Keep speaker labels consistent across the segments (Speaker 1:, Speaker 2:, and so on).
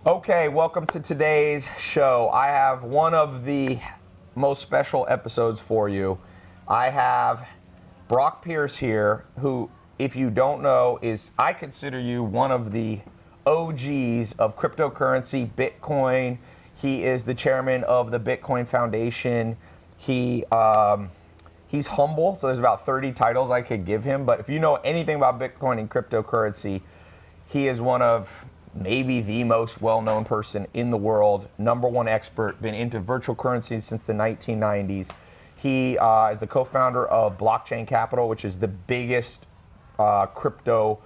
Speaker 1: Okay, welcome to today's show. I have one of the most special episodes for you. I have Brock Pierce here, who, if you don't know, I consider you one of the OGs of cryptocurrency, Bitcoin. He is the chairman of the Bitcoin Foundation. He's humble, so there's about 30 titles I could give him. But if you know anything about Bitcoin and cryptocurrency, he is one of maybe the most well-known person in the world, #1 expert, been into virtual currencies since the 1990s. He is the co-founder of Blockchain Capital, which is the biggest crypto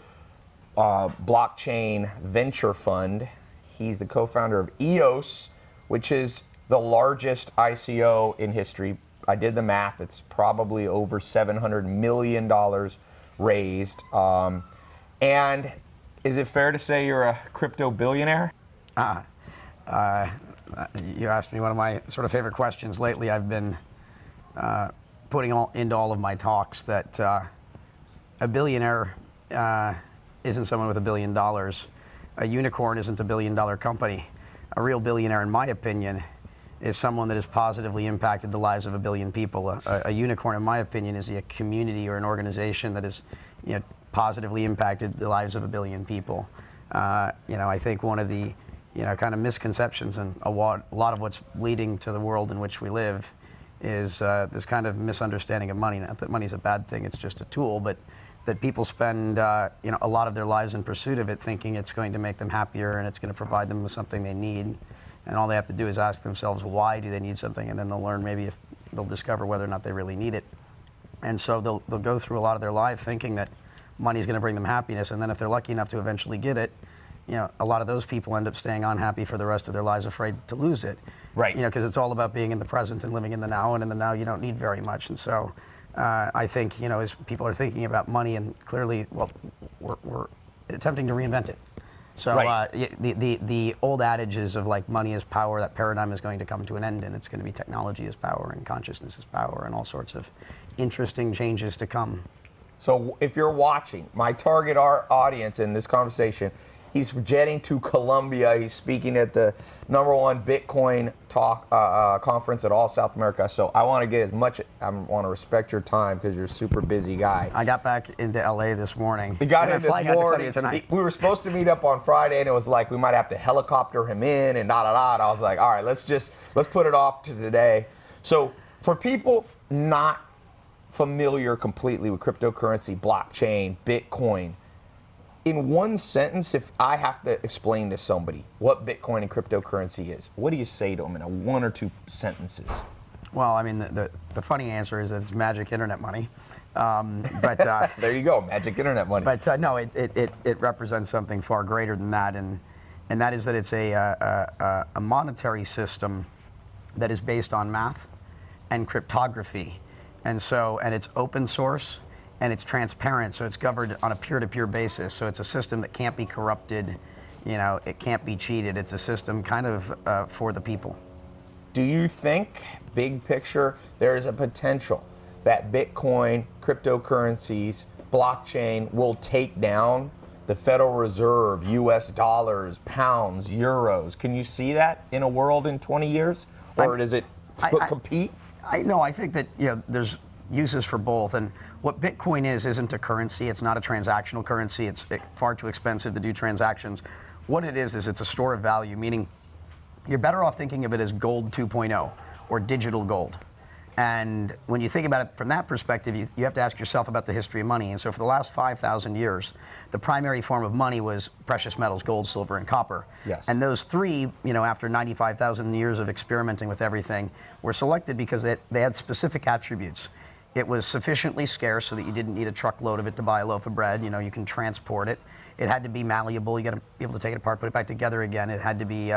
Speaker 1: blockchain venture fund. He's the co-founder of EOS, which is the largest ICO in history. I did the math. It's probably over $700 million raised. And is it fair to say you're a crypto billionaire?
Speaker 2: You asked me one of my sort of favorite questions lately. I've been putting into all of my talks that a billionaire isn't someone with $1 billion. A unicorn isn't a $1 billion company. A real billionaire, in my opinion, is someone that has positively impacted the lives of 1 billion people. A unicorn, in my opinion, is a community or an organization that has, positively impacted the lives of 1 billion people. I think one of the, kind of misconceptions and a lot of what's leading to the world in which we live is this kind of misunderstanding of money. Not that money's a bad thing; it's just a tool, but that people spend, a lot of their lives in pursuit of it, thinking it's going to make them happier and it's going to provide them with something they need. And all they have to do is ask themselves, why do they need something? And then they'll learn, maybe if they'll discover whether or not they really need it. And so they'll go through a lot of their life thinking that money is going to bring them happiness. And then if they're lucky enough to eventually get it, a lot of those people end up staying unhappy for the rest of their lives, afraid to lose it.
Speaker 1: Right.
Speaker 2: Because it's all about being in the present and living in the now. And in the now, you don't need very much. And so I think, as people are thinking about money, and clearly, we're attempting to reinvent it. So
Speaker 1: right.
Speaker 2: The old adages of like money is power, that paradigm is going to come to an end, and it's going to be technology is power and consciousness is power and all sorts of interesting changes to come.
Speaker 1: So if you're watching, my target audience in this conversation, he's jetting to Colombia. He's speaking at the #1 Bitcoin talk conference at all South America. So I want to get as much, I want to respect your time because you're a super busy guy.
Speaker 2: I got back into LA this morning.
Speaker 1: He got in this morning. We were supposed to meet up on Friday, and it was like we might have to helicopter him in and da-da-da. And I was like, all right, let's put it off to today. So for people not familiar completely with cryptocurrency, blockchain, Bitcoin, in one sentence, if I have to explain to somebody what Bitcoin and cryptocurrency is, what do you say to them in a 1 or 2 sentences?
Speaker 2: Well, I mean, the funny answer is that it's magic internet money. But
Speaker 1: there you go, magic internet money.
Speaker 2: But no, it represents something far greater than that, and that is that it's a monetary system that is based on math and cryptography. And it's open source and it's transparent, so it's governed on a peer-to-peer basis. So it's a system that can't be corrupted, it can't be cheated. It's a system kind of for the people.
Speaker 1: Do you think, big picture, there is a potential that Bitcoin, cryptocurrencies, blockchain will take down the Federal Reserve, US dollars, pounds, euros? Can you see that in a world in 20 years? Or does it compete?
Speaker 2: I think that there's uses for both, and what Bitcoin isn't a currency. It's not a transactional currency. It's far too expensive to do transactions. What it is it's a store of value, meaning you're better off thinking of it as gold 2.0 or digital gold. And when you think about it from that perspective, you have to ask yourself about the history of money. And so for the last 5,000 years, the primary form of money was precious metals, gold, silver, and copper.
Speaker 1: Yes.
Speaker 2: And those three, after 95,000 years of experimenting with everything, were selected because they had specific attributes. It was sufficiently scarce so that you didn't need a truckload of it to buy a loaf of bread. You can transport it. It had to be malleable. You got to be able to take it apart, put it back together again. It had to be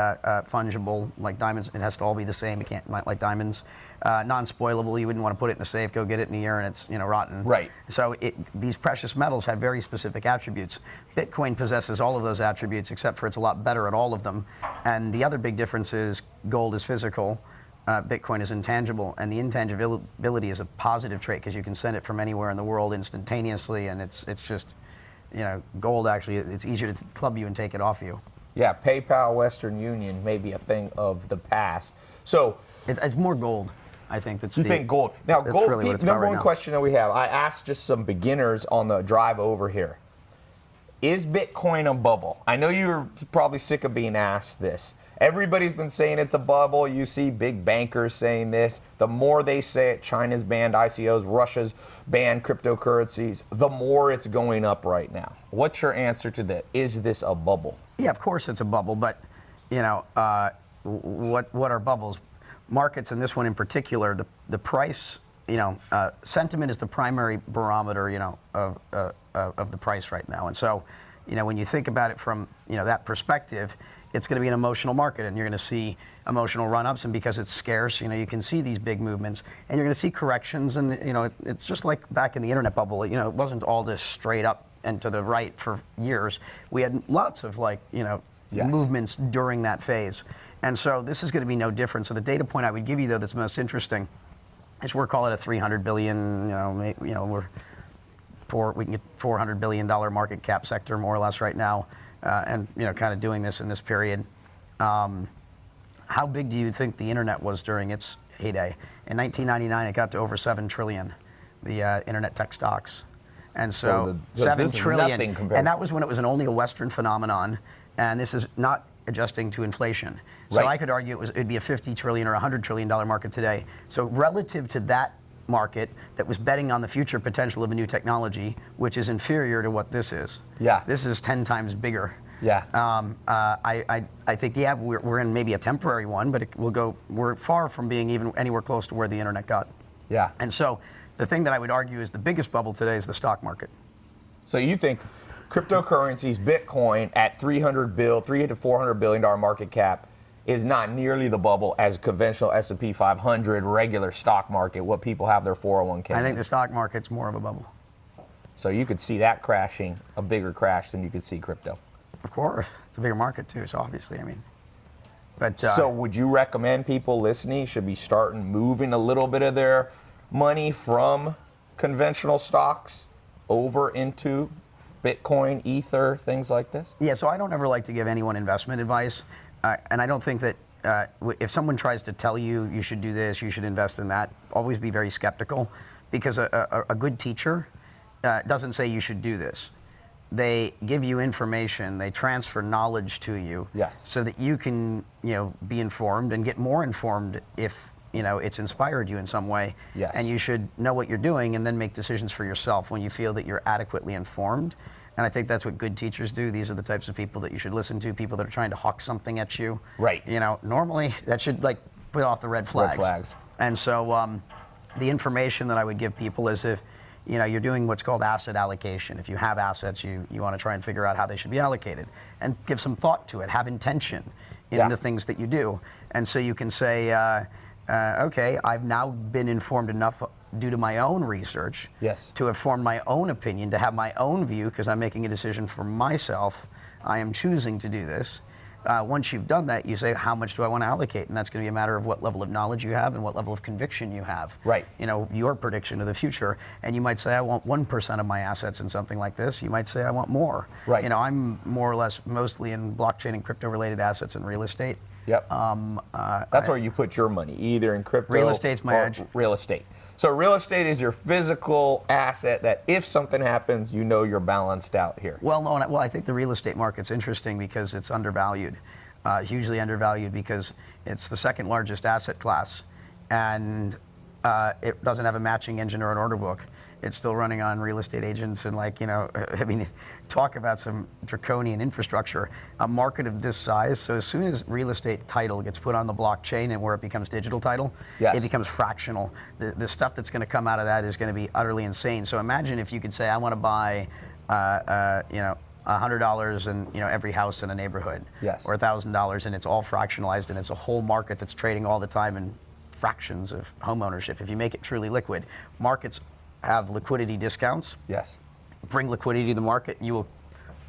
Speaker 2: fungible, like diamonds. It has to all be the same. It can't, like diamonds. Non-spoilable. You wouldn't want to put it in a safe, go get it in a year, and it's rotten.
Speaker 1: Right.
Speaker 2: So these precious metals have very specific attributes. Bitcoin possesses all of those attributes, except for it's a lot better at all of them. And the other big difference is gold is physical. Bitcoin is intangible, and the intangibility is a positive trait because you can send it from anywhere in the world instantaneously, and it's just, gold actually, it's easier to club you and take it off you.
Speaker 1: Yeah, PayPal, Western Union may be a thing of the past. So
Speaker 2: It's more gold, I think.
Speaker 1: you think gold. Now,
Speaker 2: that's
Speaker 1: gold,
Speaker 2: really what it's about
Speaker 1: number
Speaker 2: right
Speaker 1: one
Speaker 2: now.
Speaker 1: question that we have, I asked just some beginners on the drive over here. Is Bitcoin a bubble? I know you're probably sick of being asked this. Everybody's been saying it's a bubble. You see big bankers saying this. The more they say it, China's banned ICOs, Russia's banned cryptocurrencies, the more it's going up right now. What's your answer to that? Is this a bubble?
Speaker 2: Yeah, of course it's a bubble, but what are bubbles? Markets, and this one in particular, the price, sentiment is the primary barometer, of the price right now. And so, when you think about it from, that perspective, it's going to be an emotional market, and you're going to see emotional run-ups, and because it's scarce, you can see these big movements, and you're going to see corrections, and it's just like back in the internet bubble. It wasn't all this straight up and to the right for years. We had lots of
Speaker 1: Yes.
Speaker 2: movements during that phase, and so this is going to be no different. So the data point I would give you, though, that's most interesting is we're calling it a 300 billion. We can get $400 billion market cap sector more or less right now, and kind of doing this in this period. How big do you think the internet was during its heyday? In 1999, it got to over 7 trillion, the internet tech stocks. And so,
Speaker 1: So
Speaker 2: 7
Speaker 1: this is
Speaker 2: trillion,
Speaker 1: nothing compared
Speaker 2: and that was when it was only a Western phenomenon, and this is not adjusting to inflation. So
Speaker 1: Right.
Speaker 2: I could argue it'd be a 50 trillion or $100 trillion market today. So relative to that market that was betting on the future potential of a new technology, which is inferior to what this is.
Speaker 1: Yeah.
Speaker 2: This is 10 times bigger.
Speaker 1: Yeah.
Speaker 2: I think, we're in maybe a temporary one, but we're far from being even anywhere close to where the internet got.
Speaker 1: Yeah.
Speaker 2: And so the thing that I would argue is the biggest bubble today is the stock market.
Speaker 1: So you think cryptocurrencies, Bitcoin at $300 to $400 billion market cap is not nearly the bubble as conventional S&P 500 regular stock market, what people have their 401k.
Speaker 2: I think the stock market's more of a bubble.
Speaker 1: So you could see that crashing, a bigger crash than you could see crypto.
Speaker 2: Of course, it's a bigger market too. So obviously, but
Speaker 1: So would you recommend people listening should be starting moving a little bit of their money from conventional stocks over into Bitcoin, Ether, things like this?
Speaker 2: yeah. So I don't ever like to give anyone investment advice, and I don't think that if someone tries to tell you you should do this, you should invest in that, always be very skeptical, because a good teacher doesn't say you should do this. They give you information, they transfer knowledge to you,
Speaker 1: Yes.
Speaker 2: so that you can, be informed and get more informed if, it's inspired you in some way.
Speaker 1: Yes.
Speaker 2: And you should know what you're doing and then make decisions for yourself when you feel that you're adequately informed. And I think that's what good teachers do. These are the types of people that you should listen to, people that are trying to hawk something at you.
Speaker 1: Right.
Speaker 2: Normally that should put off the red flags.
Speaker 1: Red flags.
Speaker 2: And so the information that I would give people is if, you're doing what's called asset allocation. If you have assets, you want to try and figure out how they should be allocated and give some thought to it, have intention in the things that you do. And so you can say, okay, I've now been informed enough due to my own research
Speaker 1: Yes.
Speaker 2: to have formed my own opinion, to have my own view, because I'm making a decision for myself. I am choosing to do this. Once you've done that, you say, how much do I want to allocate? And that's going to be a matter of what level of knowledge you have and what level of conviction you have.
Speaker 1: Right.
Speaker 2: Your prediction of the future. And you might say, I want 1% of my assets in something like this. You might say, I want more.
Speaker 1: Right.
Speaker 2: I'm more or less mostly in blockchain and crypto-related assets and real estate.
Speaker 1: Yep. That's where you put your money, either in crypto
Speaker 2: Real estate's my
Speaker 1: or
Speaker 2: edge.
Speaker 1: real estate. So real estate is your physical asset that if something happens, you're balanced out here.
Speaker 2: Well, no, I think the real estate market's interesting because it's undervalued, hugely undervalued, because it's the second largest asset class, and it doesn't have a matching engine or an order book. It's still running on real estate agents and talk about some draconian infrastructure. A market of this size, so as soon as real estate title gets put on the blockchain and where it becomes digital title,
Speaker 1: Yes.
Speaker 2: it becomes fractional. The stuff that's going to come out of that is going to be utterly insane. So imagine if you could say, I want to buy, $100 in every house in a neighborhood,
Speaker 1: Yes.
Speaker 2: or $1,000, and it's all fractionalized, and it's a whole market that's trading all the time in fractions of home ownership. If you make it truly liquid, markets have liquidity discounts.
Speaker 1: Yes.
Speaker 2: Bring liquidity to the market, you will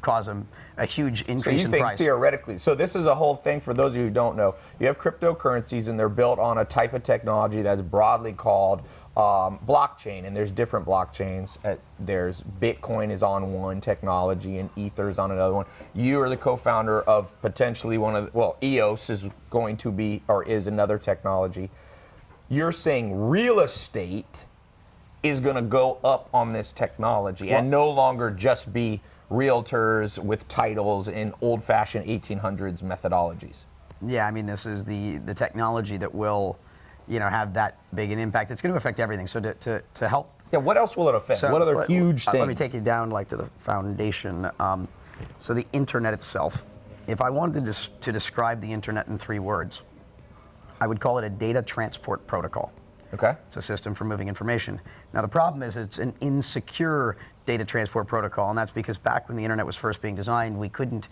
Speaker 2: cause a huge increase
Speaker 1: So you
Speaker 2: in
Speaker 1: think
Speaker 2: price.
Speaker 1: theoretically, so this is a whole thing for those of you who don't know. You have cryptocurrencies and they're built on a type of technology that's broadly called blockchain, and there's different blockchains. There's Bitcoin is on one technology and Ether is on another one. You are the co-founder of potentially one of, EOS is going to be, or is another technology. You're saying real estate is going to go up on this technology and no longer just be realtors with titles in old-fashioned 1800s methodologies.
Speaker 2: Yeah, I mean, this is the technology that will, have that big an impact. It's going to affect everything. So to help.
Speaker 1: Yeah, what else will it affect?
Speaker 2: So
Speaker 1: what other huge things?
Speaker 2: Let me take you down to the foundation. So the internet itself. If I wanted to describe the internet in 3 words, I would call it a data transport protocol.
Speaker 1: Okay.
Speaker 2: It's a system for moving information. Now the problem is it's an insecure data transport protocol, and that's because back when the internet was first being designed, we didn't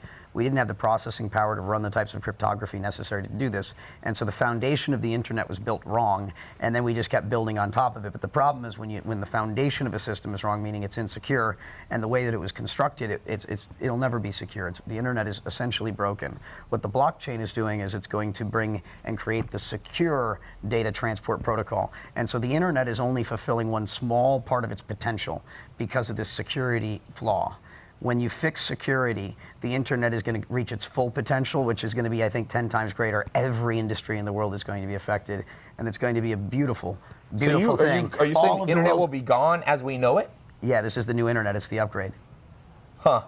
Speaker 2: have the processing power to run the types of cryptography necessary to do this. And so the foundation of the internet was built wrong, and then we just kept building on top of it. But the problem is when the foundation of a system is wrong, meaning it's insecure, and the way that it was constructed, it'll never be secure. The internet is essentially broken. What the blockchain is doing is it's going to bring and create the secure data transport protocol. And so the internet is only fulfilling one small part of its potential because of this security flaw. When you fix security, the internet is going to reach its full potential, which is going to be, I think, 10 times greater. Every industry in the world is going to be affected, and it's going to be a beautiful, beautiful thing.
Speaker 1: Are you saying the internet will be gone as we know it?
Speaker 2: Yeah, this is the new internet. It's the upgrade.
Speaker 1: Huh.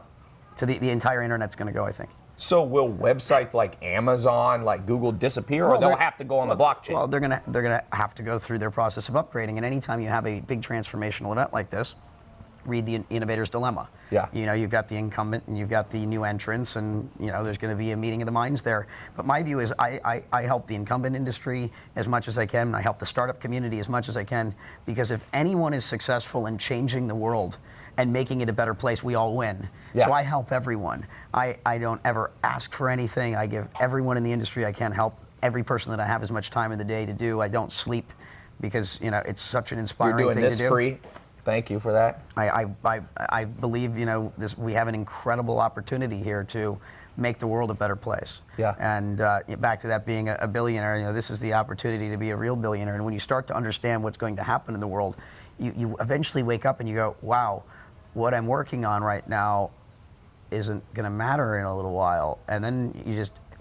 Speaker 2: So the entire internet's going to go, I think.
Speaker 1: So will websites like Amazon, like Google disappear, or they'll have to go on the blockchain?
Speaker 2: Well, they're gonna have to go through their process of upgrading, and anytime you have a big transformational event like this, read the innovator's dilemma.
Speaker 1: Yeah.
Speaker 2: You've got the incumbent and you've got the new entrants, and there's going to be a meeting of the minds there. But my view is I help the incumbent industry as much as I can. I help the startup community as much as I can, because if anyone is successful in changing the world and making it a better place, we all win.
Speaker 1: Yeah.
Speaker 2: So I help everyone. I don't ever ask for anything. I give everyone in the industry I can help, every person that I have as much time in the day to do. I don't sleep because it's such an inspiring thing to do.
Speaker 1: You're doing this free. Thank you for that.
Speaker 2: I believe we have an incredible opportunity here to make the world a better place.
Speaker 1: Yeah.
Speaker 2: And back to that being a billionaire, this is the opportunity to be a real billionaire. And when you start to understand what's going to happen in the world, you eventually wake up and you go, wow, what I'm working on right now isn't going to matter in a little while. And then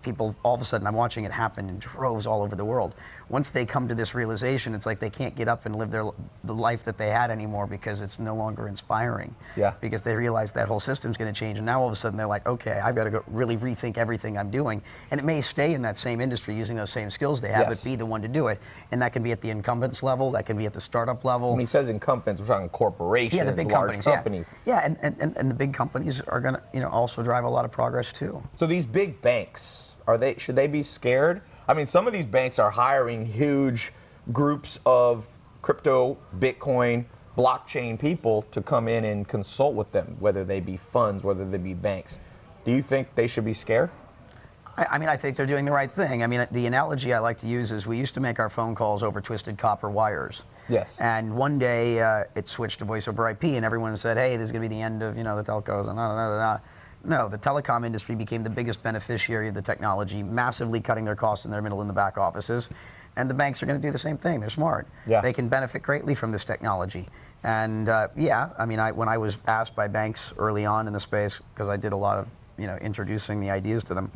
Speaker 2: people, all of a sudden, I'm watching it happen in droves all over the world. Once they come to this realization, it's like they can't get up and live the life that they had anymore because it's no longer inspiring.
Speaker 1: Yeah.
Speaker 2: Because they realize that whole system's going to change, and now all of a sudden they're like, okay, I've got to go really rethink everything I'm doing. And it may stay in that same industry using those same skills they have,
Speaker 1: Yes.
Speaker 2: but be the one to do it. And that can be at the incumbents level, that can be at the startup level.
Speaker 1: When he says incumbents, we're talking corporations,
Speaker 2: Yeah, the big
Speaker 1: large
Speaker 2: companies.
Speaker 1: companies.
Speaker 2: Yeah, and the big companies are going to also drive a lot of progress too.
Speaker 1: So these big banks, should they be scared? I mean, some of these banks are hiring huge groups of crypto, Bitcoin, blockchain people to come in and consult with them, whether they be funds, whether they be banks. Do you think they should be scared?
Speaker 2: I think they're doing the right thing. I mean, the analogy I like to use is we used to make our phone calls over twisted copper wires.
Speaker 1: Yes.
Speaker 2: And one day it switched to voice over IP, and everyone said, hey, this is going to be the end of the telcos. And No, the telecom industry became the biggest beneficiary of the technology, massively cutting their costs in their middle and the back offices. And the banks are going to do the same thing. They're smart.
Speaker 1: Yeah.
Speaker 2: They can benefit greatly from this technology. And when I was asked by banks early on in the space, because I did a lot of introducing the ideas to them,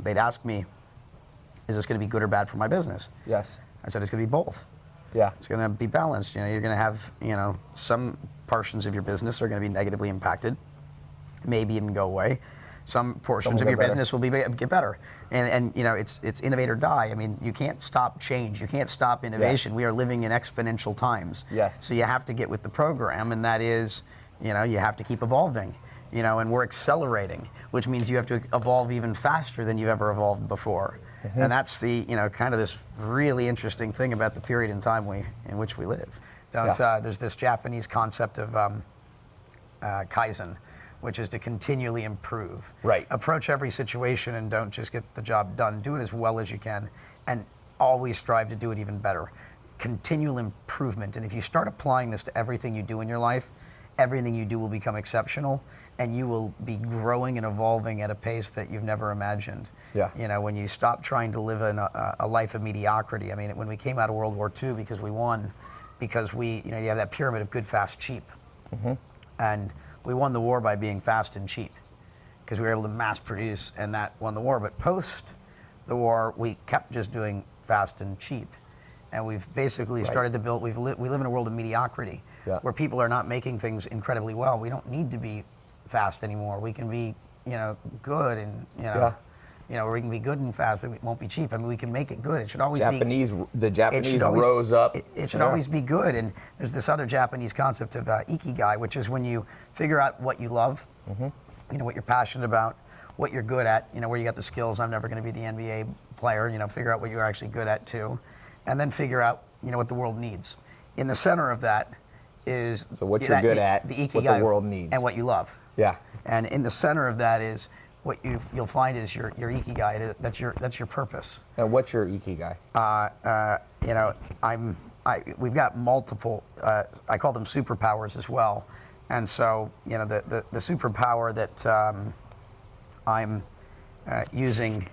Speaker 2: they'd ask me, is this going to be good or bad for my business?
Speaker 1: Yes.
Speaker 2: I said, it's going to be both.
Speaker 1: Yeah.
Speaker 2: It's going to be balanced. You're going to have, some portions of your business are going to be negatively impacted, maybe even go away. Some portions of your business will get better. And it's innovate or die. I mean, you can't stop change. You can't stop innovation.
Speaker 1: Yeah.
Speaker 2: We are living in exponential times.
Speaker 1: Yes.
Speaker 2: So you have to get with the program, and that is, you have to keep evolving. And we're accelerating, which means you have to evolve even faster than you've ever evolved before. Mm-hmm. And that's the, kind of this really interesting thing about the period in time in which we live. There's this Japanese concept of Kaizen, which is to continually improve.
Speaker 1: Right.
Speaker 2: Approach every situation and don't just get the job done. Do it as well as you can, and always strive to do it even better. Continual improvement. And if you start applying this to everything you do in your life, everything you do will become exceptional. and you will be growing and evolving at a pace that you've never imagined.
Speaker 1: Yeah.
Speaker 2: You know, when you stop trying to live in a life of mediocrity. I mean, when we came out of World War II, because we won, because you have that pyramid of good, fast, cheap. And we won the war by being fast and cheap, because we were able to mass produce, and that won the war. But post the war, we kept just doing fast and cheap. And we've basically started to build, we live in a world of mediocrity, where people are not making things incredibly well. We don't need to be fast anymore. We can be, good and, where we can be good and fast, but it won't be cheap. I mean, we can make it good. It should always
Speaker 1: the Japanese rose up.
Speaker 2: It should always be good. And there's this other Japanese concept of ikigai, which is when you figure out what you love, what you're passionate about, what you're good at, where you got the skills. I'm never going to be the NBA player, figure out what you're actually good at too. And then figure out, what the world needs. In the center of that is
Speaker 1: what you're good at,
Speaker 2: the ikigai,
Speaker 1: what the world needs,
Speaker 2: and what you love.
Speaker 1: Yeah. And
Speaker 2: in the center of that is what you'll find is your ikigai. That's your purpose.
Speaker 1: And what's your ikigai?
Speaker 2: We've got multiple. I call them superpowers as well. And so the superpower that I'm using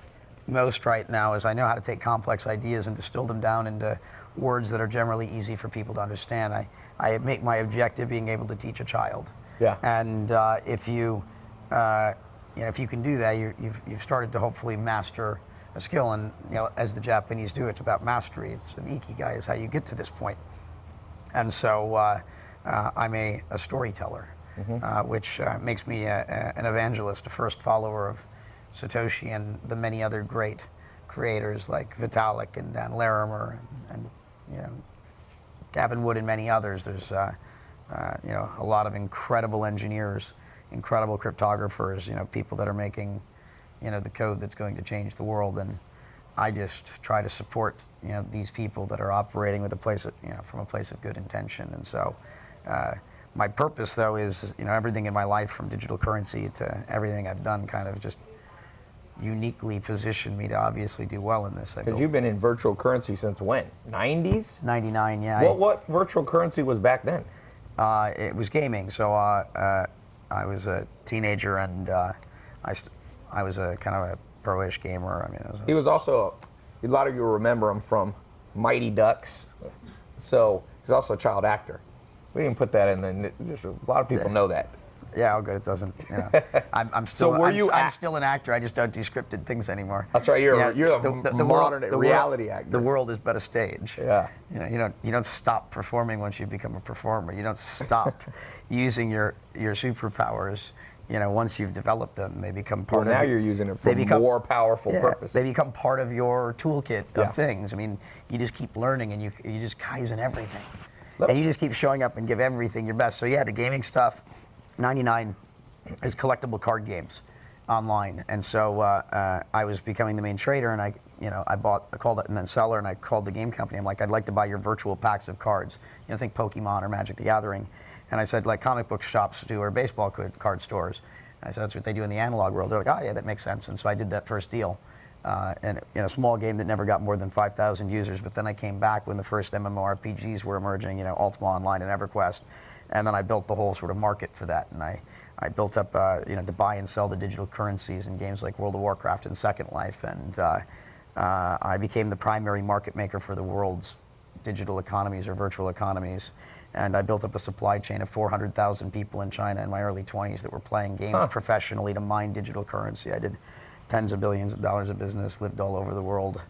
Speaker 2: most right now is I know how to take complex ideas and distill them down into words that are generally easy for people to understand. I make my objective being able to teach a child.
Speaker 1: Yeah.
Speaker 2: And if you can do that, you've started to hopefully master a skill. And as the Japanese do, it's about mastery. It's an ikigai is how you get to this point. And so I'm a storyteller, which makes me an evangelist, a first follower of Satoshi and the many other great creators like Vitalik and Dan Larimer and Gavin Wood and many others. There's a lot of incredible engineers, incredible cryptographers, people that are making the code that's going to change the world. And I just try to support these people that are operating with from a place of good intention. And so my purpose though is everything in my life, from digital currency to everything I've done, kind of just uniquely positioned me to obviously do well in this.
Speaker 1: Because you've been in virtual currency since when? 90s?
Speaker 2: 99, yeah.
Speaker 1: What virtual currency was back then?
Speaker 2: It was gaming. So I was a teenager, and I was a kind of a pro-ish gamer. I mean,
Speaker 1: he was also, a lot of you will remember him from Mighty Ducks. So he's also a child actor. We didn't put that in the, just a lot of people know that.
Speaker 2: Yeah, oh good, it doesn't. I'm still. I'm still an actor. I just don't do scripted things anymore.
Speaker 1: That's right. You're the modern reality actor.
Speaker 2: The world is but a stage.
Speaker 1: Yeah.
Speaker 2: You don't stop performing once you become a performer. You don't stop using your superpowers. Once you've developed them, they become part of.
Speaker 1: Well, now you're using it for more powerful purpose.
Speaker 2: They become part of your toolkit of things. I mean, you just keep learning, and you just Kaizen everything, and you just keep showing up and give everything your best. So yeah, the gaming stuff. 99 is collectible card games online, and so I was becoming the main trader, and I called it and then seller, and I called the game company. I'm like, I'd like to buy your virtual packs of cards. Think Pokemon or Magic the Gathering, and I said like comic book shops do or baseball card stores. And I said that's what they do in the analog world. They're like, oh yeah, that makes sense. And so I did that first deal, and a small game that never got more than 5,000 users. But then I came back when the first MMORPGs were emerging, Ultima Online and EverQuest. And then I built the whole sort of market for that, and I built up, to buy and sell the digital currencies in games like World of Warcraft and Second Life, and I became the primary market maker for the world's digital economies or virtual economies, and I built up a supply chain of 400,000 people in China in my early 20s that were playing games professionally to mine digital currency. I did tens of billions of dollars of business, lived all over the world.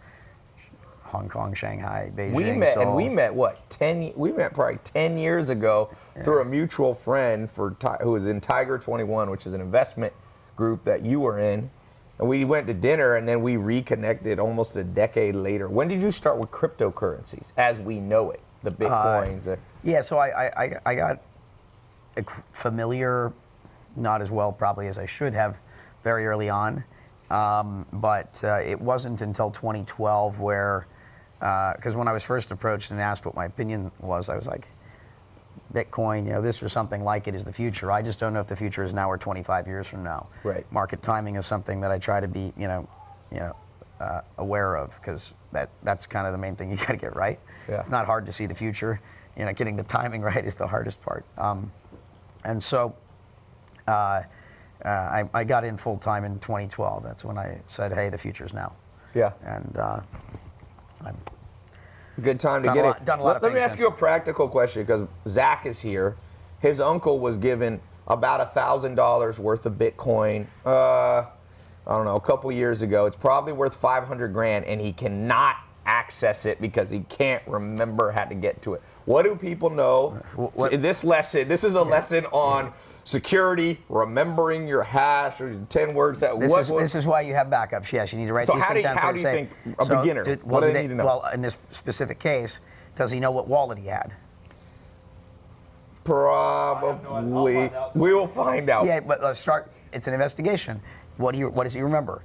Speaker 2: Hong Kong, Shanghai, Beijing, Seoul.
Speaker 1: We met probably 10 years ago through a mutual friend who was in Tiger 21, which is an investment group that you were in. And we went to dinner, and then we reconnected almost a decade later. When did you start with cryptocurrencies as we know it, the Bitcoins?
Speaker 2: So I got familiar, not as well probably as I should have, very early on. But it wasn't until 2012 where, because when I was first approached and asked what my opinion was, I was like, Bitcoin, this or something like it is the future. I just don't know if the future is now or 25 years from now.
Speaker 1: Right.
Speaker 2: Market timing is something that I try to be, aware of, because that's kind of the main thing you got to get right.
Speaker 1: Yeah.
Speaker 2: It's not hard to see the future. Getting the timing right is the hardest part. And so I got in full time in 2012. That's when I said, hey, the future's now.
Speaker 1: Yeah.
Speaker 2: And I'm
Speaker 1: good time to
Speaker 2: done
Speaker 1: get
Speaker 2: a lot,
Speaker 1: it.
Speaker 2: done a lot of
Speaker 1: Let me
Speaker 2: things
Speaker 1: ask you a practical question, because Zach is here. His uncle was given about $1,000 worth of Bitcoin, I don't know, a couple years ago. It's probably worth 500 grand, and he cannot access it because he can't remember how to get to it. What do people know? This is a lesson on security, remembering your hash, or 10 words.
Speaker 2: This is why you have backups. Yes, you need to write these things down.
Speaker 1: How do you think a beginner, what do they need to know?
Speaker 2: Well, in this specific case, does he know what wallet he had?
Speaker 1: Probably. We will find out.
Speaker 2: Yeah, but let's start. It's an investigation. What does he remember?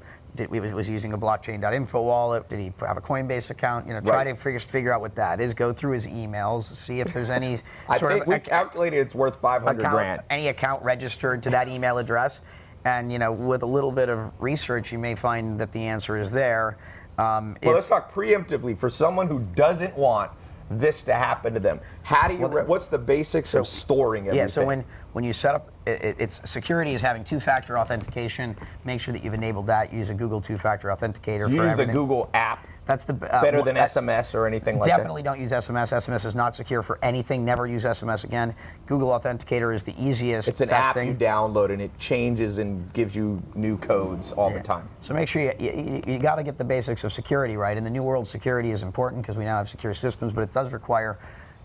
Speaker 2: Was he using a blockchain.info wallet? Did he have a Coinbase account? Try to figure out what that is. Go through his emails, see if there's any
Speaker 1: I think we calculated it's worth 500 grand.
Speaker 2: Any account registered to that email address, and with a little bit of research, you may find that the answer is there.
Speaker 1: Well, let's talk preemptively for someone who doesn't want this to happen to them. How do you? What's the basics of storing everything?
Speaker 2: Yeah. So when you set up, it's security is having two-factor authentication. Make sure that you've enabled that. Use a Google two-factor authenticator.
Speaker 1: Use the Google app.
Speaker 2: That's the
Speaker 1: better than SMS or anything like that.
Speaker 2: Definitely don't use SMS. SMS is not secure for anything. Never use SMS again. Google Authenticator is the easiest.
Speaker 1: It's an app you download, and it changes and gives you new codes all the time.
Speaker 2: So make sure you got to get the basics of security right. In the new world, security is important because we now have secure systems, but it does require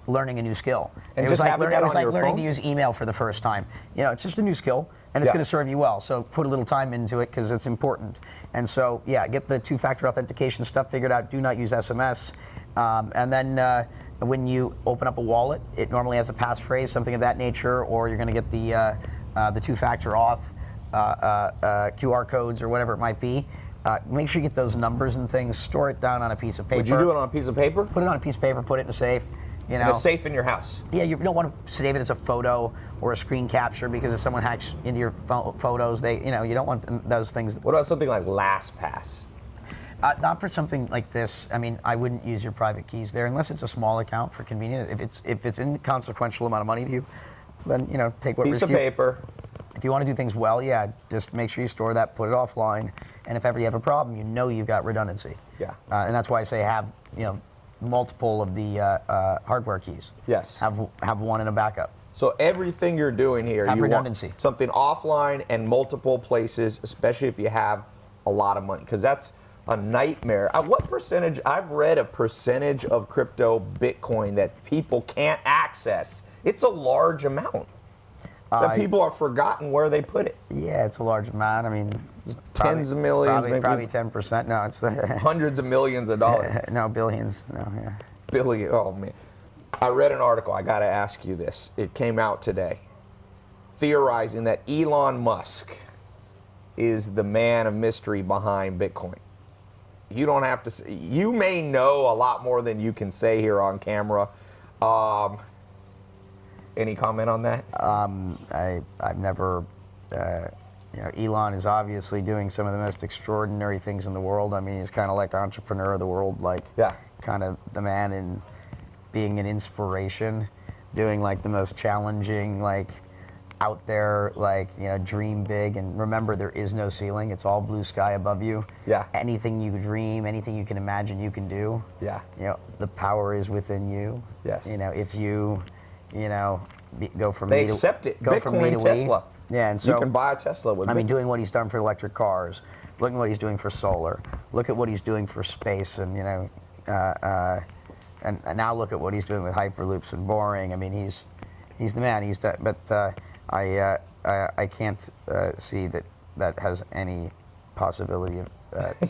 Speaker 2: learning a new skill.
Speaker 1: And
Speaker 2: it was like learning to use email for the first time. It's just a new skill, and it's going to serve you well. So put a little time into it because it's important. And so, get the two-factor authentication stuff figured out. Do not use SMS. And then when you open up a wallet, it normally has a passphrase, something of that nature, or you're going to get the two-factor auth, QR codes, or whatever it might be. Make sure you get those numbers and things. Store it down on a piece of paper.
Speaker 1: Would you do it on a piece of paper?
Speaker 2: Put it on a piece of paper. Put it in a safe.
Speaker 1: In a safe in your house.
Speaker 2: Yeah, you don't want to save it as a photo or a screen capture, because if someone hacks into your photos, you don't want those things.
Speaker 1: What about something like LastPass?
Speaker 2: Not for something like this. I mean, I wouldn't use your private keys there unless it's a small account for convenience. If it's an inconsequential amount of money to you, then take what
Speaker 1: piece of paper.
Speaker 2: If you want to do things well, just make sure you store that, put it offline, and if ever you have a problem, you've got redundancy.
Speaker 1: Yeah.
Speaker 2: And that's why I say have multiple of the hardware keys.
Speaker 1: Yes.
Speaker 2: Have one in a backup.
Speaker 1: So everything you're doing here,
Speaker 2: have
Speaker 1: you
Speaker 2: redundancy.
Speaker 1: Want something offline and multiple places, especially if you have a lot of money, because that's a nightmare. What percentage? I've read a percentage of crypto Bitcoin that people can't access. It's a large amount that people have forgotten where they put it.
Speaker 2: Yeah, it's a large amount. I mean,
Speaker 1: tens of millions,
Speaker 2: probably 10%. No, it's
Speaker 1: hundreds of millions of dollars.
Speaker 2: No, billions. No, yeah.
Speaker 1: Billion. Oh man. I read an article. I got to ask you this. It came out today, theorizing that Elon Musk is the man of mystery behind Bitcoin. You don't have to say, you may know a lot more than you can say here on camera. Any comment on that?
Speaker 2: I've never, Elon is obviously doing some of the most extraordinary things in the world. I mean, he's kind of like the entrepreneur of the world, kind of the man in being an inspiration, doing like the most challenging, out there, dream big, and remember there is no ceiling. It's all blue sky above you.
Speaker 1: Yeah.
Speaker 2: Anything you dream, anything you can imagine, you can do.
Speaker 1: Yeah.
Speaker 2: The power is within you.
Speaker 1: Yes.
Speaker 2: If you, go from
Speaker 1: they accept it. Bitcoin, Tesla.
Speaker 2: Yeah, and so
Speaker 1: you can buy a Tesla with.
Speaker 2: I mean, doing what he's done for electric cars, look at what he's doing for solar, look at what he's doing for space, and and now look at what he's doing with hyperloops and boring. I mean, he's the man. But I can't see that has any possibility of.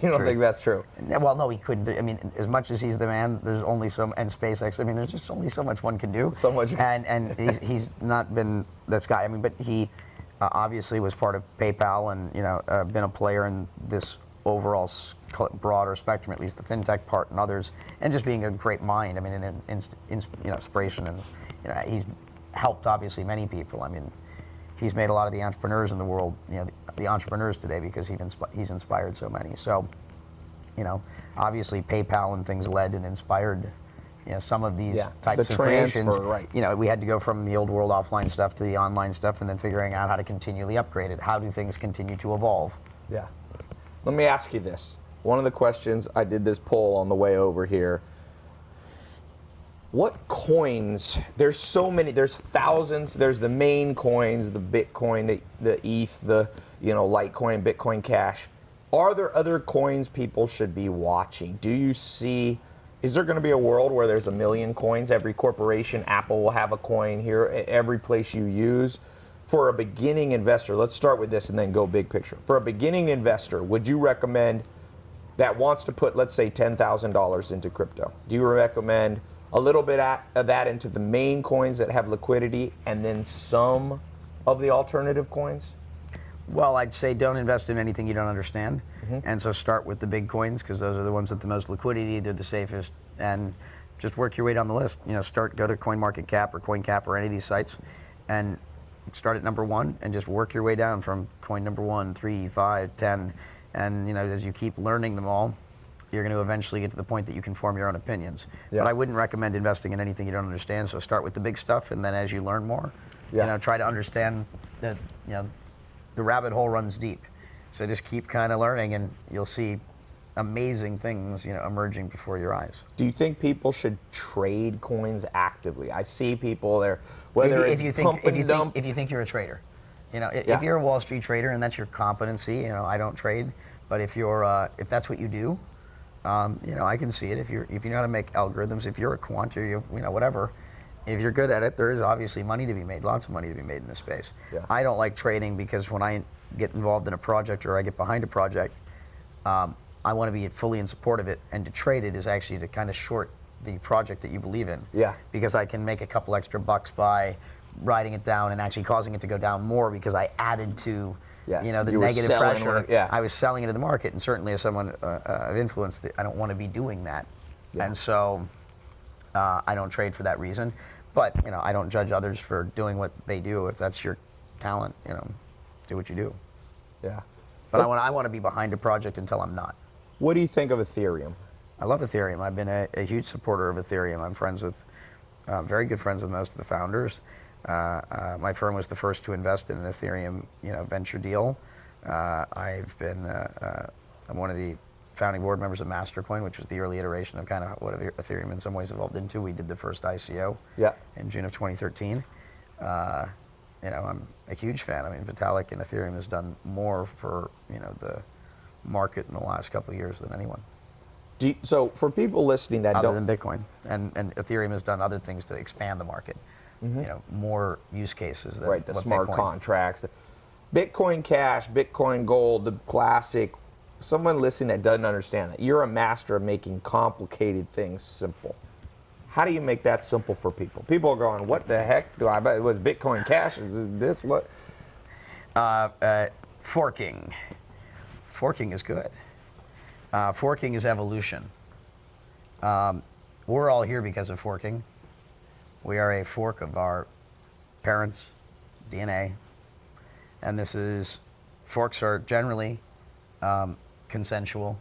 Speaker 1: You don't think that's true?
Speaker 2: Well, no, he couldn't. I mean, as much as he's the man, there's only and SpaceX. I mean, there's just only so much one can do.
Speaker 1: So much.
Speaker 2: And he's not been this guy. I mean, but he obviously was part of PayPal and been a player in this overall broader spectrum, at least the fintech part and others, and just being a great mind. I mean, an inspiration, and he's helped obviously many people. I mean, he's made a lot of the entrepreneurs in the world, the entrepreneurs today, because he's inspired so many. So, obviously PayPal and things led and inspired some of these
Speaker 1: Yeah,
Speaker 2: types
Speaker 1: the
Speaker 2: of creations,
Speaker 1: transfer, right.
Speaker 2: We had to go from the old world offline stuff to the online stuff, and then figuring out how to continually upgrade it. How do things continue to evolve?
Speaker 1: Yeah. Let me ask you this. One of the questions, I did this poll on the way over here. What coins, there's so many, there's thousands, there's the main coins, the Bitcoin, the ETH, the Litecoin, Bitcoin Cash. Are there other coins people should be watching? Do you see, is there going to be a world where there's 1 million coins? Every corporation, Apple will have a coin here, every place you use. For a beginning investor, let's start with this and then go big picture. For a beginning investor, would you recommend that wants to put, let's say, $10,000 into crypto? Do you recommend a little bit of that into the main coins that have liquidity and then some of the alternative coins?
Speaker 2: Well, I'd say don't invest in anything you don't understand. And so start with the big coins, because those are the ones with the most liquidity, they're the safest, and just work your way down the list. Go to CoinMarketCap or CoinCap or any of these sites and start at number 1 and just work your way down from coin number 1, 3, 5, 10. And as you keep learning them all, you're going to eventually get to the point that you can form your own opinions.
Speaker 1: Yeah.
Speaker 2: But I wouldn't recommend investing in anything you don't understand. So start with the big stuff, and then as you learn more, try to understand that the rabbit hole runs deep. So just keep kind of learning, and you'll see amazing things emerging before your eyes.
Speaker 1: Do you think people should trade coins actively? I see people there, whether
Speaker 2: if you think you're a trader, if you're a Wall Street trader and that's your competency, I don't trade, but if if that's what you do, I can see it. If you know how to make algorithms, if you're a quant or whatever, if you're good at it, there is obviously money to be made, lots of money to be made in this space.
Speaker 1: Yeah.
Speaker 2: I don't like trading because when I get involved in a project or I get behind a project, I want to be fully in support of it, and to trade it is actually to kind of short the project that you believe in.
Speaker 1: Yeah.
Speaker 2: Because I can make a couple extra bucks by writing it down and actually causing it to go down more because I added to
Speaker 1: Yes.
Speaker 2: the
Speaker 1: You were
Speaker 2: negative
Speaker 1: selling
Speaker 2: pressure.
Speaker 1: yeah.
Speaker 2: I was selling into the market, and certainly as someone of influence, I don't want to be doing that.
Speaker 1: Yeah.
Speaker 2: And so I don't trade for that reason. But I don't judge others for doing what they do. If that's your talent, do what you do.
Speaker 1: Yeah.
Speaker 2: But I want to be behind a project until I'm not.
Speaker 1: What do you think of Ethereum?
Speaker 2: I love Ethereum. I've been a huge supporter of Ethereum. I'm friends with, very good friends with most of the founders. My firm was the first to invest in an Ethereum, venture deal. I've been, I'm one of the founding board members of Mastercoin, which was the early iteration of kind of what Ethereum in some ways evolved into. We did the first ICO in June of 2013. I'm a huge fan. I mean, Vitalik and Ethereum has done more for, the market in the last couple of years than anyone.
Speaker 1: So for people listening that
Speaker 2: other than Bitcoin, and Ethereum has done other things to expand the market. More use cases. Than
Speaker 1: the smart
Speaker 2: Bitcoin.
Speaker 1: contracts, Bitcoin Cash, Bitcoin Gold, the classic. Someone listening that doesn't understand that, you're a master of making complicated things simple. How do you make that simple for people? People are going, what the heck do I buy? Was Bitcoin Cash? Is this what?
Speaker 2: Forking. Forking is good. Forking is evolution. We're all here because of forking. We are a fork of our parents' DNA. And forks are generally consensual.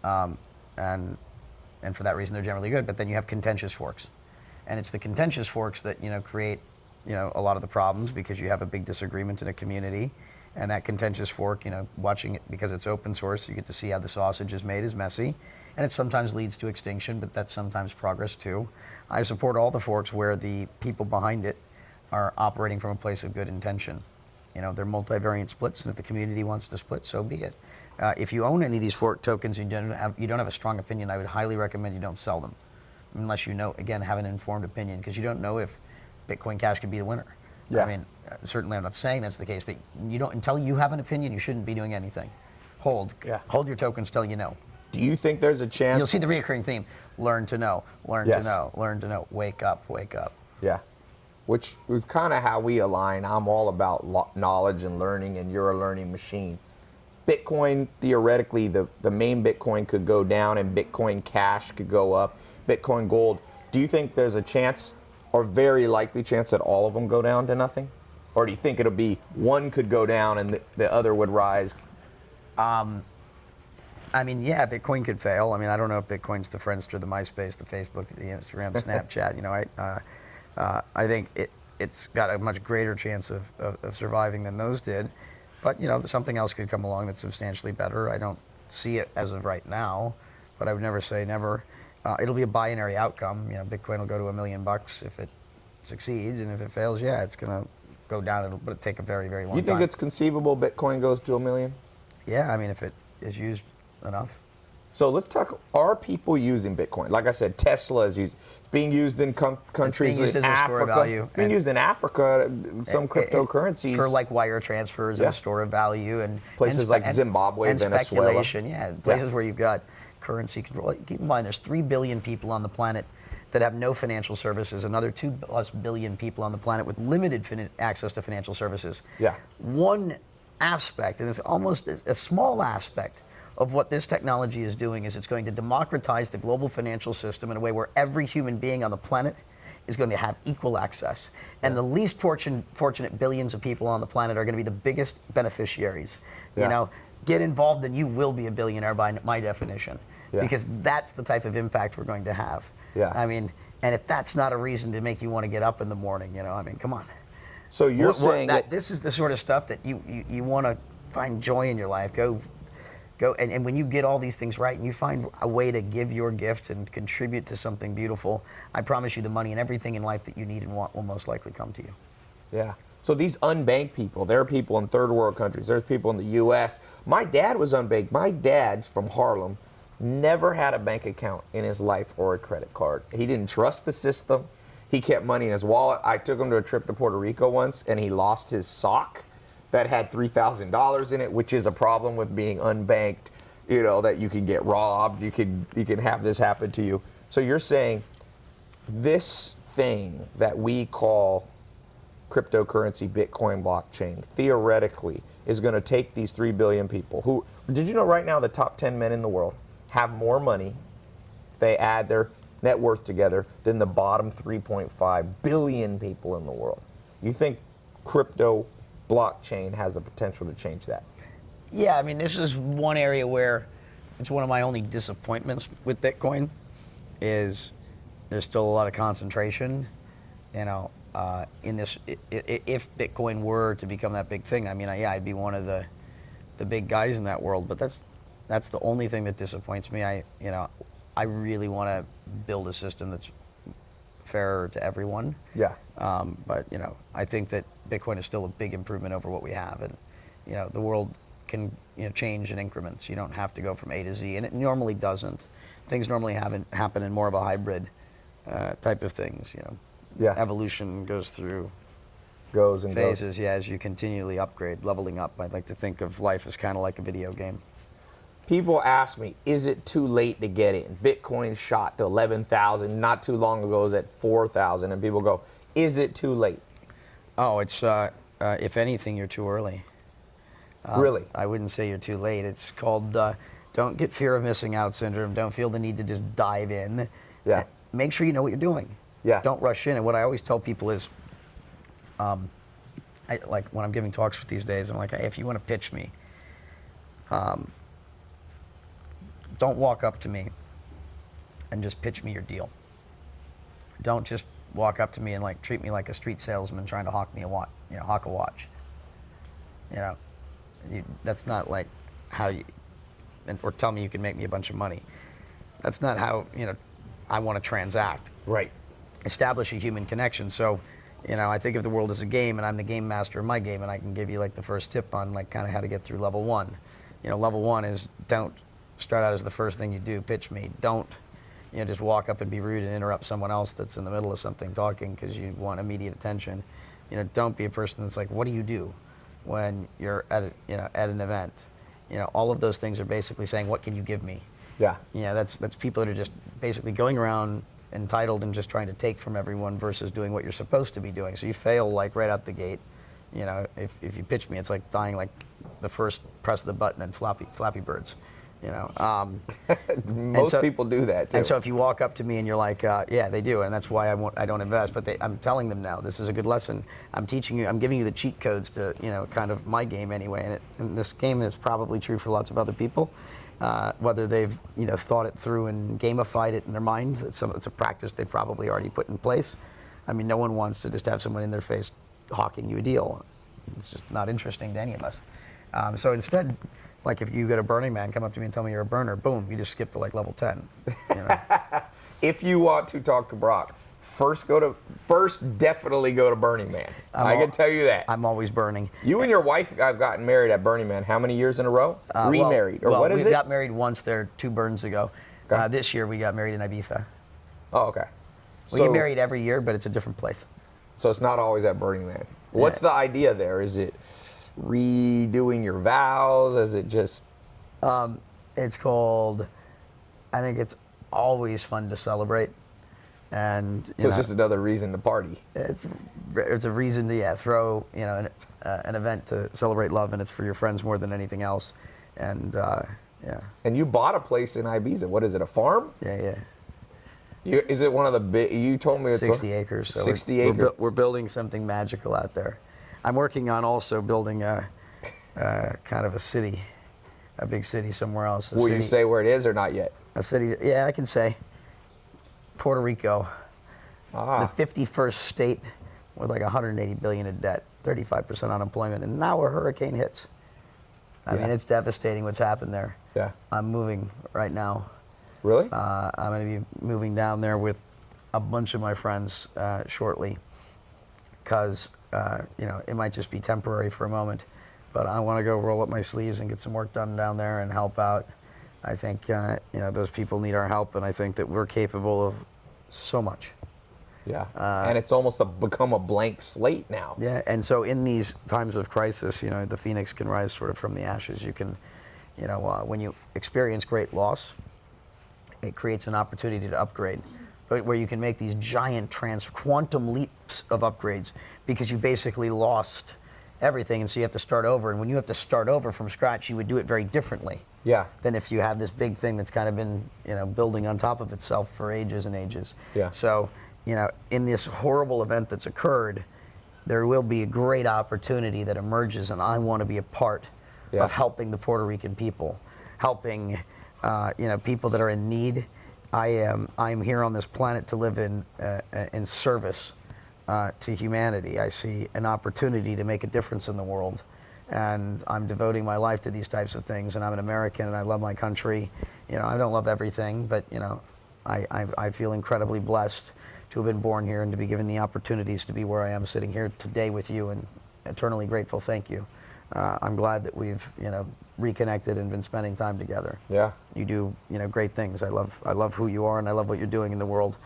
Speaker 2: And for that reason, they're generally good. But then you have contentious forks. And it's the contentious forks that, create, a lot of the problems, because you have a big disagreement in a community. And that contentious fork, watching it because it's open source, you get to see how the sausage is made is messy. And it sometimes leads to extinction, but that's sometimes progress too. I support all the forks where the people behind it are operating from a place of good intention. They're multivariate splits, and if the community wants to split, so be it. If you own any of these fork tokens and you don't have a strong opinion, I would highly recommend you don't sell them, unless you have an informed opinion, because you don't know if Bitcoin Cash could be the winner.
Speaker 1: Yeah.
Speaker 2: I mean, certainly I'm not saying that's the case, but until you have an opinion, you shouldn't be doing anything. Hold your tokens till you know.
Speaker 1: Do you think there's a chance?
Speaker 2: You'll see the reoccurring theme: learn to know, learn to know, learn to know. Wake up, wake up.
Speaker 1: Yeah, which was kind of how we align. I'm all about knowledge and learning, and you're a learning machine. Bitcoin, theoretically, the main Bitcoin could go down, and Bitcoin Cash could go up. Bitcoin Gold. Do you think there's a chance, or very likely chance, that all of them go down to nothing? Or do you think it'll be one could go down and the other would rise?
Speaker 2: I mean, yeah, Bitcoin could fail. I mean, I don't know if Bitcoin's the Friendster, the MySpace, the Facebook, the Instagram, Snapchat. You know, I think it's got a much greater chance of surviving than those did. But, you know, something else could come along that's substantially better. I don't see it as of right now, but I would never say never. It'll be a binary outcome. You know, Bitcoin will go to $1 million if it succeeds, and if it fails, yeah, it's going to go down. It'll take a very, very long time.
Speaker 1: You think it's conceivable Bitcoin goes to $1 million?
Speaker 2: Yeah, I mean, if it is used enough.
Speaker 1: So let's talk, are people using Bitcoin? Like I said, Tesla is used. It's being used in countries
Speaker 2: used
Speaker 1: in
Speaker 2: as a store of
Speaker 1: Africa.
Speaker 2: value.
Speaker 1: It's being used in Africa, some cryptocurrencies.
Speaker 2: For like wire transfers and a store of value. And
Speaker 1: places like Zimbabwe,
Speaker 2: and
Speaker 1: Venezuela.
Speaker 2: Speculation, yeah. Places where you've got currency control. Keep in mind, there's 3 billion people on the planet that have no financial services, another 2+ billion people on the planet with limited access to financial services.
Speaker 1: Yeah.
Speaker 2: One aspect, and it's almost a small aspect, of what this technology is doing is it's going to democratize the global financial system in a way where every human being on the planet is going to have equal access. And the least fortunate billions of people on the planet are going to be the biggest beneficiaries.
Speaker 1: Yeah.
Speaker 2: You know, get involved and you will be a billionaire by my definition.
Speaker 1: Yeah.
Speaker 2: Because that's the type of impact we're going to have.
Speaker 1: Yeah.
Speaker 2: I mean, and if that's not a reason to make you want to get up in the morning, you know, I mean, come on.
Speaker 1: So you're saying that
Speaker 2: this is the sort of stuff that you want to find joy in your life. Go and when you get all these things right and you find a way to give your gift and contribute to something beautiful, I promise you the money and everything in life that you need and want will most likely come to you.
Speaker 1: Yeah. So these unbanked people, there are people in third world countries, there's people in the US. My dad was unbanked. My dad's from Harlem, never had a bank account in his life or a credit card. He didn't trust the system. He kept money in his wallet. I took him to a trip to Puerto Rico once and he lost his sock that had $3,000 in it, which is a problem with being unbanked, you know, that you can get robbed, you can have this happen to you. So you're saying this thing that we call cryptocurrency, Bitcoin blockchain, theoretically is going to take these 3 billion people who, did you know right now the top 10 men in the world have more money, if they add their net worth together, than the bottom 3.5 billion people in the world? You think crypto blockchain has the potential to change that?
Speaker 2: Yeah, I mean, this is one area where it's one of my only disappointments with Bitcoin is there's still a lot of concentration, you know, in this. If Bitcoin were to become that big thing, I mean, yeah, I'd be one of the big guys in that world, but that's the only thing that disappoints me. I really want to build a system that's fairer to everyone.
Speaker 1: Yeah.
Speaker 2: But, you know, I think that Bitcoin is still a big improvement over what we have. And, you know, the world can, you know, change in increments. You don't have to go from A to Z, and it normally doesn't. Things normally happen in more of a hybrid type of things, you know.
Speaker 1: Yeah.
Speaker 2: Evolution goes through
Speaker 1: Goes
Speaker 2: phases, yeah, as you continually upgrade, leveling up. I'd like to think of life as kind of like a video game.
Speaker 1: People ask me, is it too late to get in? Bitcoin shot to 11,000. Not too long ago, it was at 4,000. And people go, is it too late?
Speaker 2: Oh, it's, if anything, you're too early.
Speaker 1: Really?
Speaker 2: I wouldn't say you're too late. It's called, don't get fear of missing out syndrome. Don't feel the need to just dive in.
Speaker 1: Yeah.
Speaker 2: Make sure you know what you're doing.
Speaker 1: Yeah.
Speaker 2: Don't rush in. And what I always tell people is, like when I'm giving talks these days, I'm like, hey, if you want to pitch me, don't walk up to me and just pitch me your deal. Don't just walk up to me and like treat me like a street salesman trying to hawk me a watch, hawk a watch. You know, that's not like how you, or tell me you can make me a bunch of money. That's not how, I want to transact.
Speaker 1: Right.
Speaker 2: Establish a human connection. So, I think of the world as a game, and I'm the game master of my game, and I can give you like the first tip on like kind of how to get through level one. Level one is don't start out as the first thing you do, pitch me. Don't, just walk up and be rude and interrupt someone else that's in the middle of something talking because you want immediate attention. Don't be a person that's like, what do you do when you're at at an event? All of those things are basically saying, what can you give me?
Speaker 1: Yeah.
Speaker 2: That's people that are just basically going around entitled and just trying to take from everyone versus doing what you're supposed to be doing. So you fail like right out the gate. If you pitch me, it's like dying like the first press of the button and Flappy Birds.
Speaker 1: Most people do that too.
Speaker 2: And so if you walk up to me and you're like, yeah, they do, and that's why I don't invest. But I'm telling them now, this is a good lesson. I'm teaching you, I'm giving you the cheat codes to, kind of my game anyway. And this game is probably true for lots of other people. whether they've thought it through and gamified it in their minds. It's a practice they probably already put in place. I mean, no one wants to just have someone in their face hawking you a deal. It's just not interesting to any of us. So instead, like if you get a Burning Man, come up to me and tell me you're a burner, boom, you just skip to like level 10.
Speaker 1: If you want to talk to Brock, first definitely go to Burning Man. I can tell you that.
Speaker 2: I'm always burning.
Speaker 1: You and your wife have gotten married at Burning Man how many years in a row? Remarried, or what is it?
Speaker 2: We got married once there 2 burns ago.
Speaker 1: Okay.
Speaker 2: This year we got married in Ibiza.
Speaker 1: Oh, okay.
Speaker 2: We get married every year, but it's a different place.
Speaker 1: So it's not always at Burning Man. What's the idea there? Is it redoing your vows? Is it just...
Speaker 2: It's called, I think it's always fun to celebrate. And
Speaker 1: so it's just another reason to party.
Speaker 2: It's a reason to throw an event to celebrate love, and it's for your friends more than anything else. And
Speaker 1: And you bought a place in Ibiza. What is it? A farm?
Speaker 2: Yeah.
Speaker 1: Is it one of the big? You told me it's
Speaker 2: 60 acres. So
Speaker 1: 60 acres.
Speaker 2: We're building something magical out there. I'm working on also building a kind of a city, a big city somewhere else.
Speaker 1: Will you say where it is or not yet?
Speaker 2: A city, yeah, I can say. Puerto Rico, the 51st state with like 180 billion in debt, 35% unemployment, and now a hurricane hits. I mean, it's devastating what's happened there.
Speaker 1: Yeah.
Speaker 2: I'm moving right now.
Speaker 1: Really?
Speaker 2: I'm going to be moving down there with a bunch of my friends shortly, because it might just be temporary for a moment, but I want to go roll up my sleeves and get some work done down there and help out. I think those people need our help, and I think that we're capable of so much.
Speaker 1: Yeah, and it's almost become a blank slate now.
Speaker 2: Yeah, and so in these times of crisis, the phoenix can rise sort of from the ashes. You can, when you experience great loss, it creates an opportunity to upgrade, but where you can make these giant quantum leaps of upgrades, because you basically lost everything, and so you have to start over. And when you have to start over from scratch, you would do it very differently.
Speaker 1: Yeah.
Speaker 2: Than if you have this big thing that's kind of been, building on top of itself for ages and ages.
Speaker 1: Yeah.
Speaker 2: So, in this horrible event that's occurred, there will be a great opportunity that emerges, and I want to be a part of helping the Puerto Rican people, helping, people that are in need. I'm here on this planet to live in service to humanity. I see an opportunity to make a difference in the world, and I'm devoting my life to these types of things. And I'm an American, and I love my country. I don't love everything, but I feel incredibly blessed to have been born here and to be given the opportunities to be where I am sitting here today with you, and eternally grateful. Thank you. I'm glad that we've reconnected and been spending time together.
Speaker 1: Yeah.
Speaker 2: You do great things. I love who you are, and I love what you're doing in the world.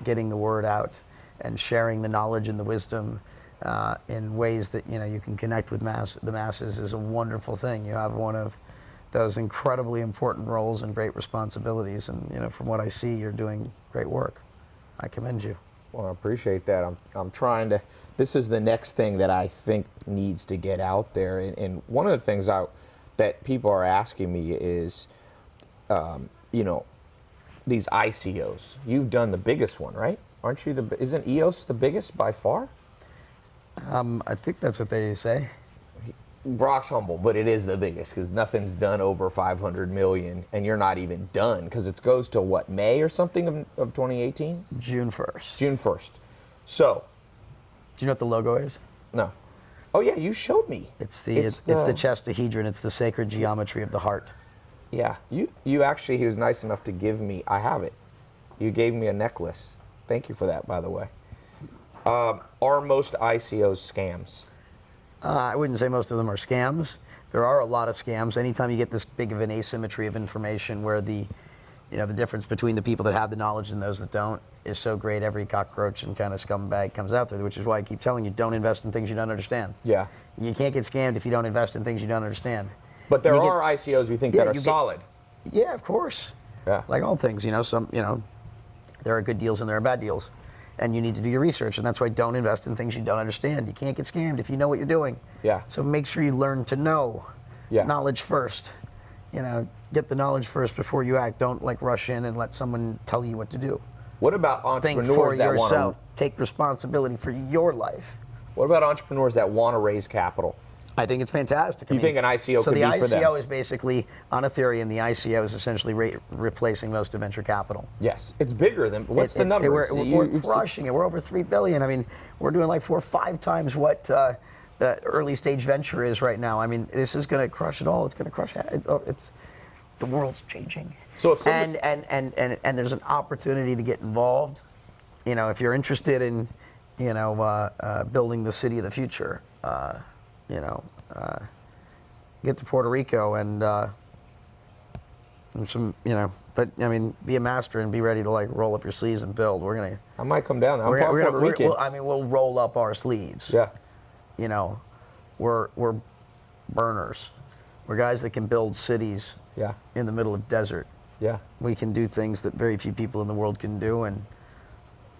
Speaker 2: Getting the word out and sharing the knowledge and the wisdom in ways that you can connect with the masses is a wonderful thing. You have one of those incredibly important roles and great responsibilities, and from what I see, you're doing great work. I commend you.
Speaker 1: Well, I appreciate that. I'm trying to. This is the next thing that I think needs to get out there, and one of the things that people are asking me is, these ICOs. You've done the biggest one, right? Aren't you isn't EOS the biggest by far?
Speaker 2: I think that's what they say.
Speaker 1: Brock's humble, but it is the biggest because nothing's done over 500 million, and you're not even done because it goes to what, May or something of 2018?
Speaker 2: June 1st.
Speaker 1: June 1st. So.
Speaker 2: Do you know what the logo is?
Speaker 1: No. Oh yeah, you showed me.
Speaker 2: It's the chestahedron. It's the sacred geometry of the heart.
Speaker 1: Yeah. You actually, he was nice enough to give me. I have it. You gave me a necklace. Thank you for that, by the way. Are most ICOs scams?
Speaker 2: I wouldn't say most of them are scams. There are a lot of scams. Anytime you get this big of an asymmetry of information where the difference between the people that have the knowledge and those that don't is so great, every cockroach and kind of scumbag comes out there, which is why I keep telling you, don't invest in things you don't understand.
Speaker 1: Yeah.
Speaker 2: You can't get scammed if you don't invest in things you don't understand.
Speaker 1: But there are ICOs you think that are solid.
Speaker 2: Yeah, of course.
Speaker 1: Yeah.
Speaker 2: Like all things, there are good deals and there are bad deals. And you need to do your research, and that's why don't invest in things you don't understand. You can't get scammed if you know what you're doing.
Speaker 1: Yeah.
Speaker 2: So make sure you learn to know.
Speaker 1: Yeah.
Speaker 2: Knowledge first. Get the knowledge first before you act. Don't rush in and let someone tell you what to do.
Speaker 1: What about entrepreneurs
Speaker 2: Think for
Speaker 1: that
Speaker 2: yourself. Take responsibility for your life.
Speaker 1: What about entrepreneurs that want to raise capital?
Speaker 2: I think it's fantastic.
Speaker 1: You think an ICO could be for them?
Speaker 2: So the ICO is basically, on Ethereum, the ICO is essentially replacing most of venture capital.
Speaker 1: Yes. It's bigger than, what's the number?
Speaker 2: We're crushing it. We're over 3 billion. I mean, we're doing like 4 or 5 times what the early stage venture is right now. I mean, this is going to crush it all. It's going to crush it. The world's changing.
Speaker 1: So if somebody,
Speaker 2: and there's an opportunity to get involved. You know, if you're interested in, you know, building the city of the future, you know, get to Puerto Rico and some, you know, but I mean, be a master and be ready to like roll up your sleeves and build. We're gonna.
Speaker 1: I might come down. I'm Puerto Rican.
Speaker 2: We'll roll up our sleeves.
Speaker 1: Yeah.
Speaker 2: You know, we're burners. We're guys that can build cities.
Speaker 1: Yeah.
Speaker 2: In the middle of desert.
Speaker 1: Yeah.
Speaker 2: We can do things that very few people in the world can do, and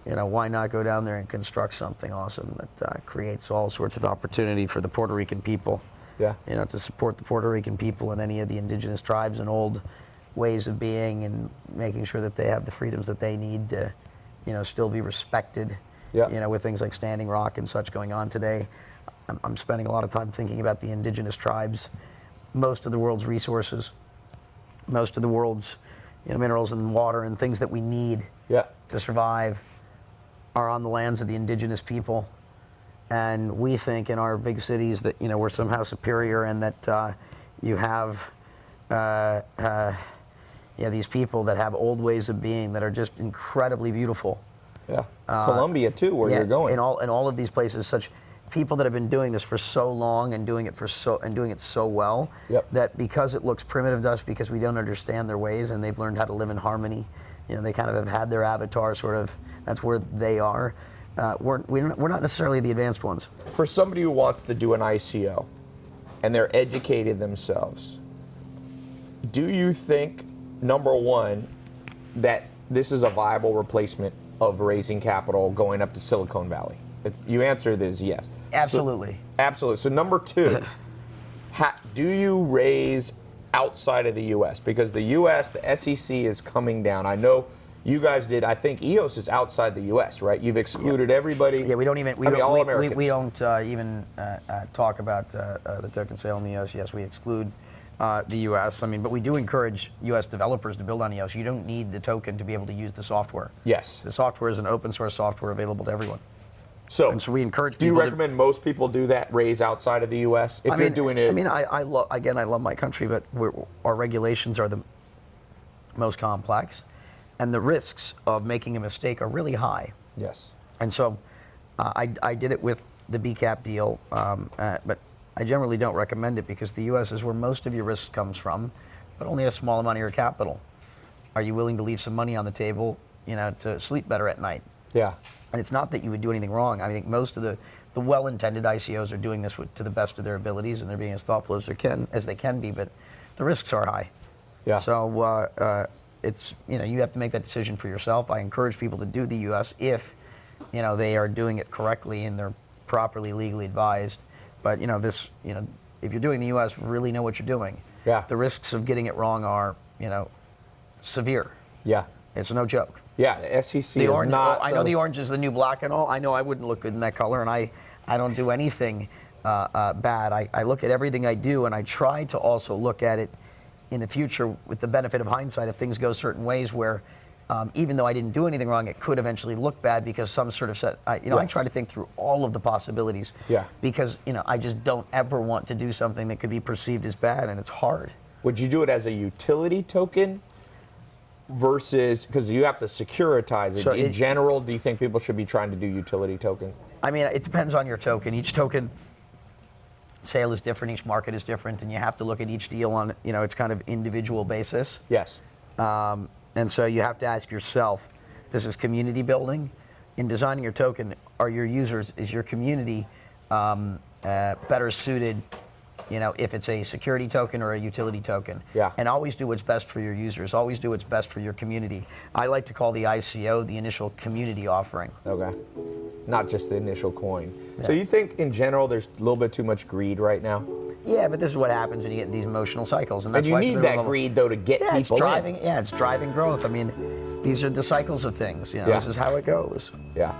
Speaker 2: you know, why not go down there and construct something awesome that creates all sorts of opportunity for the Puerto Rican people?
Speaker 1: Yeah.
Speaker 2: You know, to support the Puerto Rican people and any of the indigenous tribes and old ways of being, and making sure that they have the freedoms that they need to, you know, still be respected.
Speaker 1: Yeah.
Speaker 2: You know, with things like Standing Rock and such going on today. I'm spending a lot of time thinking about the indigenous tribes. Most of the world's resources, most of the world's, you know, minerals and water and things that we need to survive are on the lands of the indigenous people. And we think in our big cities that, you know, we're somehow superior, and that you have these people that have old ways of being that are just incredibly beautiful.
Speaker 1: Yeah. Colombia too, where you're going.
Speaker 2: In all of these places, such people that have been doing this for so long and doing it so well, that because it looks primitive to us, because we don't understand their ways, and they've learned how to live in harmony, you know, they kind of have had their avatar sort of, that's where they are. We're not necessarily the advanced ones.
Speaker 1: For somebody who wants to do an ICO and they're educated themselves, do you think, number one, that this is a viable replacement of raising capital going up to Silicon Valley? You answer this yes.
Speaker 2: Absolutely.
Speaker 1: Absolutely. So number two, do you raise outside of the U.S.? Because the U.S., the SEC is coming down. I know you guys did. I think EOS is outside the U.S., right? You've excluded everybody.
Speaker 2: Yeah, we don't even. We
Speaker 1: all
Speaker 2: don't
Speaker 1: Americans.
Speaker 2: talk about the token sale in the U.S. Yes, we exclude the U.S. I mean, but we do encourage U.S. developers to build on EOS. You don't need the token to be able to use the software.
Speaker 1: Yes.
Speaker 2: The software is an open source software available to everyone.
Speaker 1: So
Speaker 2: we encourage people.
Speaker 1: Do you recommend most people do that, raise outside of the U.S. if you're doing it?
Speaker 2: I mean, I love my country, but our regulations are the most complex, and the risks of making a mistake are really high.
Speaker 1: Yes.
Speaker 2: And so, I did it with the BCAP deal, but I generally don't recommend it, because the U.S. is where most of your risk comes from, but only a small amount of your capital. Are you willing to leave some money on the table, you know, to sleep better at night?
Speaker 1: Yeah.
Speaker 2: And it's not that you would do anything wrong. I think most of the well-intended ICOs are doing this to the best of their abilities, and they're being as thoughtful as they can be, but the risks are high.
Speaker 1: Yeah.
Speaker 2: So it's, you know, you have to make that decision for yourself. I encourage people to do the U.S. if, you know, they are doing it correctly and they're properly legally advised. But, you know, if you're doing the U.S., really know what you're doing.
Speaker 1: Yeah.
Speaker 2: The risks of getting it wrong are, you know, severe.
Speaker 1: Yeah.
Speaker 2: It's no joke.
Speaker 1: Yeah, the SEC
Speaker 2: the
Speaker 1: is
Speaker 2: orange,
Speaker 1: not.
Speaker 2: I know the orange is the new black and all. I know I wouldn't look good in that color, and I don't do anything bad. I look at everything I do, and I try to also look at it in the future with the benefit of hindsight. If things go certain ways where, even though I didn't do anything wrong, it could eventually look bad because some sort of set. I try to think through all of the possibilities.
Speaker 1: Yeah.
Speaker 2: Because, you know, I just don't ever want to do something that could be perceived as bad, and it's hard.
Speaker 1: Would you do it as a utility token? Versus, because you have to securitize it. So in general, do you think people should be trying to do utility tokens? I
Speaker 2: mean, it depends on your token. Each token sale is different, each market is different, and you have to look at each deal on, you know, it's kind of individual basis.
Speaker 1: Yes.
Speaker 2: And so you have to ask yourself, this is community building. In designing your token, are your users, is your community better suited, you know, if it's a security token or a utility token?
Speaker 1: Yeah.
Speaker 2: And always do what's best for your users. Always do what's best for your community. I like to call the ICO the initial community offering.
Speaker 1: Okay. Not just the initial coin.
Speaker 2: Yeah.
Speaker 1: So you think in general there's a little bit too much greed right now?
Speaker 2: Yeah, but this is what happens when you get in these emotional cycles. And that's
Speaker 1: you
Speaker 2: why
Speaker 1: need that greed though to get people in.
Speaker 2: Yeah, it's driving growth. I mean, these are the cycles of things. You know, This is how it goes.
Speaker 1: Yeah.